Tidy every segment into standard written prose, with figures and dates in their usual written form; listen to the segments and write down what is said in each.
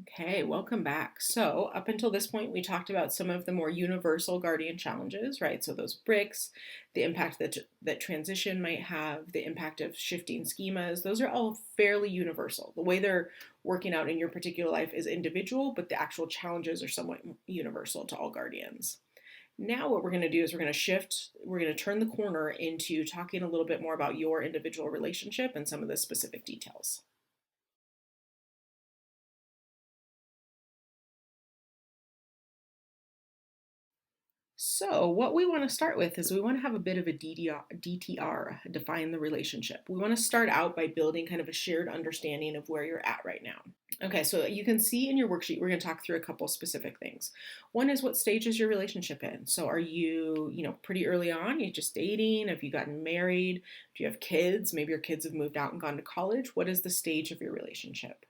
Okay, welcome back. So, up until this point, we talked about some of the more universal guardian challenges, right? So, those bricks, the impact that transition might have, the impact of shifting schemas, those are all fairly universal. The way they're working out in your particular life is individual, but the actual challenges are somewhat universal to all guardians. Now, what we're going to do is we're going to turn the corner into talking a little bit more about your individual relationship and some of the specific details. So, what we want to start with is we want to have a bit of a DTR, define the relationship. We want to start out by building kind of a shared understanding of where you're at right now. Okay, so you can see in your worksheet, we're going to talk through a couple specific things. One is what stage is your relationship in? So, are you, pretty early on? You just dating? Have you gotten married? Do you have kids? Maybe your kids have moved out and gone to college. What is the stage of your relationship?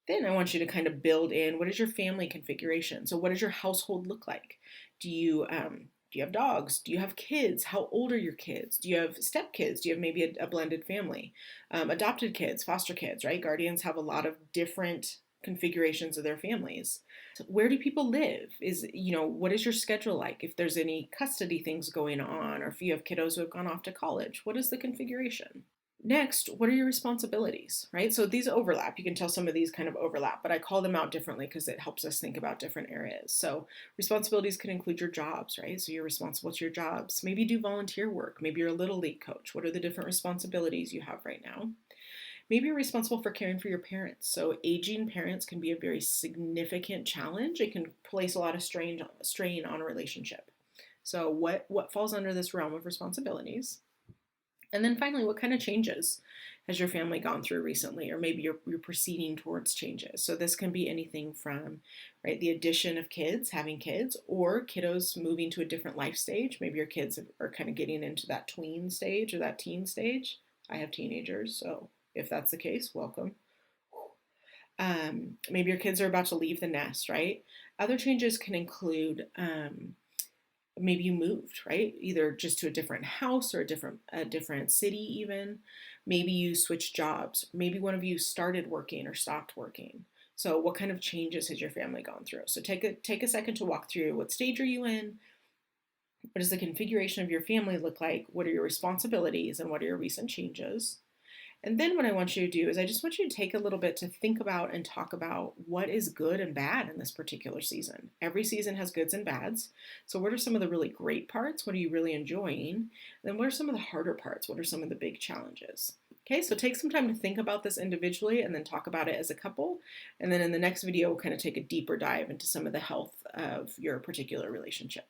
Then I want you to kind of build in what is your family configuration? So what does your household look like? Do you have dogs? Do you have kids? How old are your kids? Do you have stepkids? Do you have maybe a blended family? Adopted kids, foster kids, right? Guardians have a lot of different configurations of their families. So where do people live? What is your schedule like? If there's any custody things going on, or if you have kiddos who have gone off to college, what is the configuration? Next, what are your responsibilities, right? So these overlap. You can tell some of these kind of overlap, but I call them out differently because it helps us think about different areas. So responsibilities can include your jobs, right? So you're responsible to your jobs. Maybe you do volunteer work. Maybe you're a little league coach. What are the different responsibilities you have right now? Maybe you're responsible for caring for your parents. So aging parents can be a very significant challenge. It can place a lot of strain on a relationship. So what falls under this realm of responsibilities? And then finally, what kind of changes has your family gone through recently? Or maybe you're proceeding towards changes. So this can be anything from, right, the addition of kids, having kids, or kiddos moving to a different life stage. Maybe your kids are kind of getting into that tween stage or that teen stage. I have teenagers, so if that's the case, welcome. Maybe your kids are about to leave the nest, right? Other changes can include maybe you moved, right? Either just to a different house or a different city even. Maybe you switched jobs. Maybe one of you started working or stopped working. So what kind of changes has your family gone through? So take a second to walk through what stage are you in? What does the configuration of your family look like? What are your responsibilities and what are your recent changes? And then what I want you to do is I just want you to take a little bit to think about and talk about what is good and bad in this particular season. Every season has goods and bads. So what are some of the really great parts? What are you really enjoying? And then what are some of the harder parts? What are some of the big challenges? Okay, so take some time to think about this individually and then talk about it as a couple. And then in the next video, we'll kind of take a deeper dive into some of the health of your particular relationship.